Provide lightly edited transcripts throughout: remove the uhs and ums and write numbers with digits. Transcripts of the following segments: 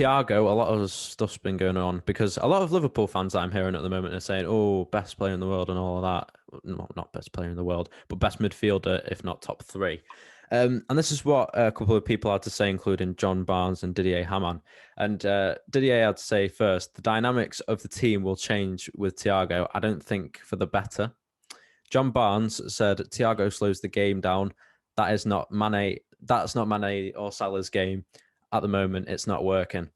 Thiago, a lot of stuff's been going on because a lot of Liverpool fans that I'm hearing at the moment are saying, "Oh, best player in the world" and all of that. Not best player in the world, but best midfielder, if not top three. And this is what a couple of people had to say, including John Barnes and Didier Hamann. And Didier had to say first, the dynamics of the team will change with Thiago. I don't think for the better. John Barnes said Thiago slows the game down. That is not Mane. That's not Mane or Salah's game. At the moment, it's not working.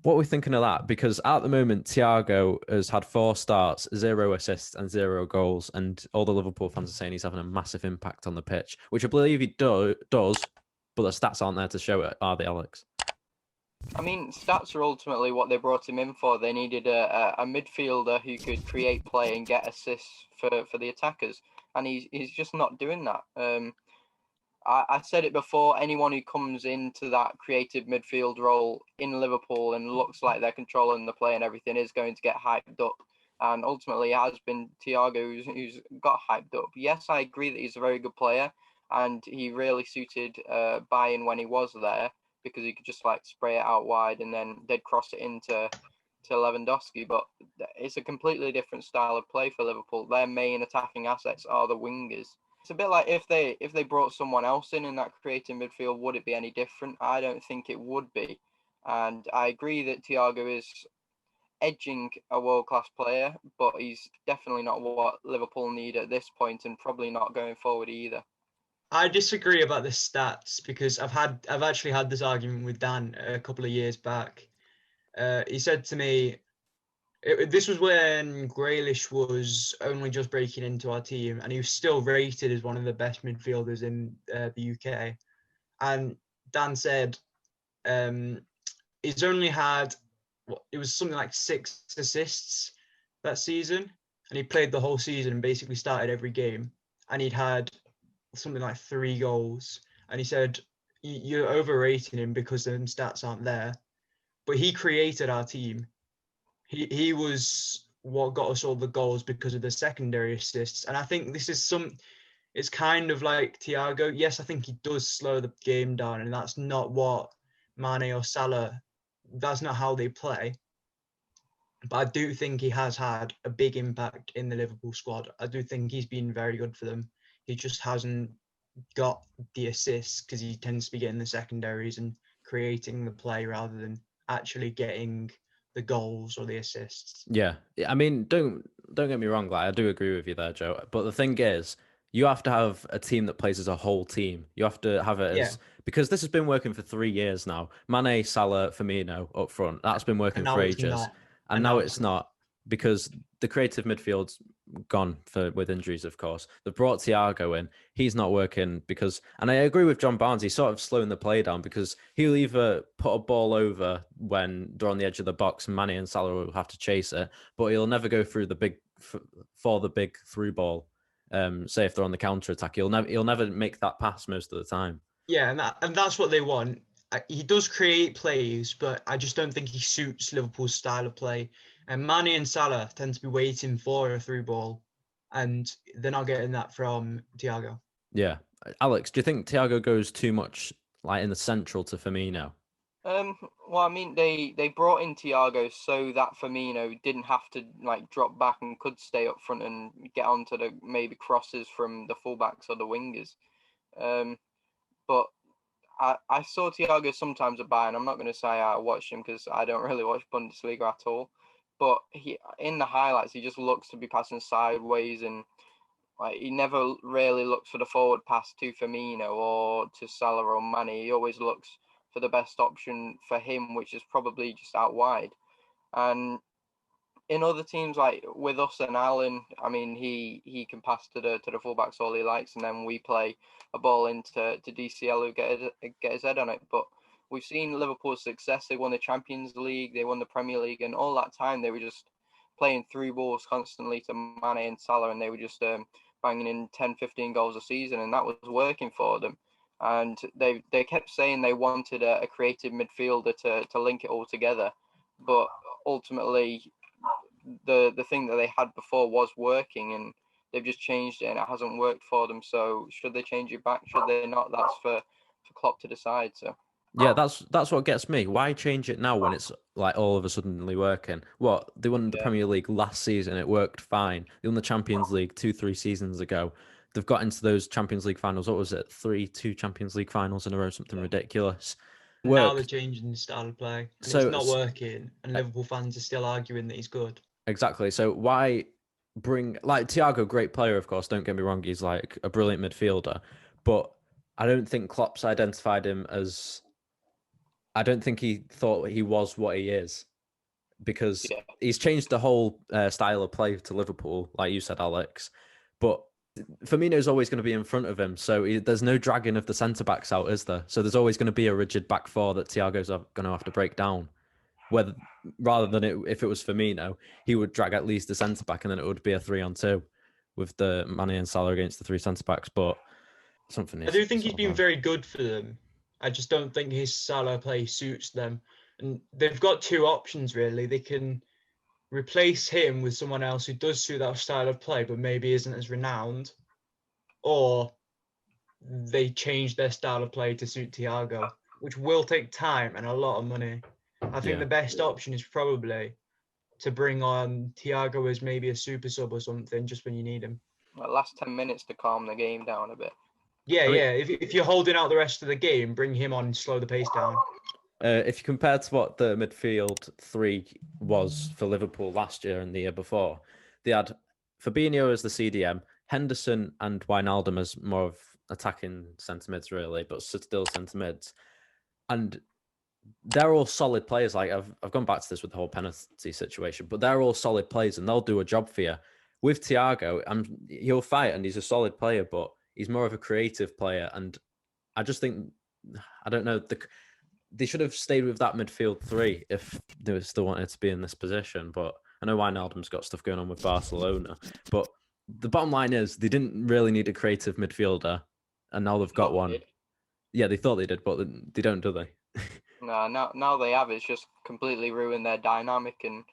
What are we thinking of that? Because at the moment, Thiago has had 4 starts, 0 assists, and 0 goals, and all the Liverpool fans are saying he's having a massive impact on the pitch, which I believe he does. But the stats aren't there to show it, are they, Alex? I mean, stats are ultimately what they brought him in for. They needed a midfielder who could create play and get assists for the attackers, and he's just not doing that. I said it before, anyone who comes into that creative midfield role in Liverpool and looks like they're controlling the play and everything is going to get hyped up. And ultimately, it has been Thiago who's got hyped up. Yes, I agree that he's a very good player and he really suited Bayern when he was there because he could just like spray it out wide and then they'd cross it into Lewandowski. But it's a completely different style of play for Liverpool. Their main attacking assets are the wingers. It's a bit like if they brought someone else in that creative midfield, would it be any different? I don't think it would be. And I agree that Thiago is edging a world-class player, but he's definitely not what Liverpool need at this point and probably not going forward either. I disagree about the stats because I've actually had this argument with Dan a couple of years back. He said to me, this was when Grealish was only just breaking into our team, and he was still rated as one of the best midfielders in the UK. And Dan said he's only had, it was something like 6 assists that season, and he played the whole season and basically started every game, and he'd had something like 3 goals. And he said, you're overrating him because the stats aren't there. But he created our team. He was what got us all the goals because of the secondary assists. And I think this is it's kind of like Thiago. Yes, I think he does slow the game down, and that's not what Mane or Salah, that's not how they play. But I do think he has had a big impact in the Liverpool squad. I do think he's been very good for them. He just hasn't got the assists because he tends to be getting the secondaries and creating the play rather than actually getting the goals or the assists. Yeah, I mean, don't get me wrong. Like, I do agree with you there, Joe. But the thing is, you have to have a team that plays as a whole team. You have to have it as because this has been working for 3 years now. Mane, Salah, Firmino up front. That's been working for ages, and now it's not because the creative midfield's gone with injuries, of course. They've brought Thiago in. He's not working because, and I agree with John Barnes, he's sort of slowing the play down because he'll either put a ball over when they're on the edge of the box and Mane and Salah will have to chase it, but he'll never go through the big through ball. Say if they're on the counter attack, he'll never make that pass most of the time. Yeah, and that's what they want. He does create plays, but I just don't think he suits Liverpool's style of play. And Mane and Salah tend to be waiting for a through ball, and they're not getting that from Thiago. Yeah. Alex, do you think Thiago goes too much like in the central to Firmino? Well, I mean, they brought in Thiago so that Firmino didn't have to like drop back and could stay up front and get onto the maybe crosses from the fullbacks or the wingers. But I saw Thiago sometimes at Bayern. I'm not going to say I watched him because I don't really watch Bundesliga at all. But he in the highlights, he just looks to be passing sideways and like he never really looks for the forward pass to Firmino or to Salah or Mane. He always looks for the best option for him, which is probably just out wide. And in other teams, like with us and Alan, I mean, he can pass to the fullbacks all he likes, and then we play a ball into DCL who get his head on it. But we've seen Liverpool's success. They won the Champions League, they won the Premier League, and all that time they were just playing through balls constantly to Mane and Salah, and they were just banging in 10, 15 goals a season, and that was working for them. And they kept saying they wanted a creative midfielder to link it all together, but ultimately the thing that they had before was working, and they've just changed it, and it hasn't worked for them. So should they change it back? Should they not? That's for Klopp to decide. So Yeah, that's what gets me. Why change it now when it's like all of a suddenly working? What, they won the Yeah. Premier League last season, it worked fine. They won the Champions League 2-3 seasons ago. They've got into those Champions League finals. What was it? 2 Champions League finals in a row, something ridiculous. Now they're Worked. changing the style of play, and So it's not working. And Liverpool fans are still arguing that he's good. exactly. So why bring like Thiago, great player, of course. Don't get me wrong, he's like a brilliant midfielder, but I don't think Klopp's identified him as. I don't think he thought he was what he is, because Yeah. he's changed the whole style of play to Liverpool, like you said, Alex. But Firmino's always going to be in front of him, so there's no dragging of the centre backs out, is there? So there's always going to be a rigid back four that Thiago's going to have to break down. Whether rather than if it was Firmino, he would drag at least the centre back, and then it would be a 3-on-2 with the Mane and Salah against the 3 centre backs. But something. I do think he's been very good for them. I just don't think his style of play suits them. And they've got 2 options really. They can replace him with someone else who does suit that style of play, but maybe isn't as renowned, or they change their style of play to suit Thiago, which will take time and a lot of money. I think the best option is probably to bring on Thiago as maybe a super sub or something, just when you need him. Well, last 10 minutes to calm the game down a bit. Yeah, If you're holding out the rest of the game, bring him on and slow the pace down. If you compare to what the midfield 3 was for Liverpool last year and the year before, they had Fabinho as the CDM, Henderson and Wijnaldum as more of attacking centre mids, really, but still centre mids. And they're all solid players. Like I've gone back to this with the whole penalty situation, but they're all solid players and they'll do a job for you. With Thiago, he'll fight and he's a solid player, but he's more of a creative player. And I just think, I don't know, they should have stayed with that midfield 3 if they still wanted to be in this position. But I know Wijnaldum's got stuff going on with Barcelona. But the bottom line is they didn't really need a creative midfielder, and now they've got one. Yeah, they thought they did, but they don't, do they? No, now they have. It's just completely ruined their dynamic, and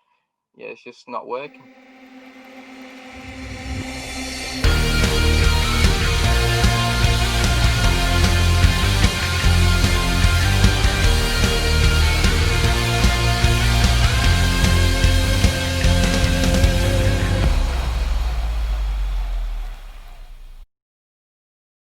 yeah, it's just not working.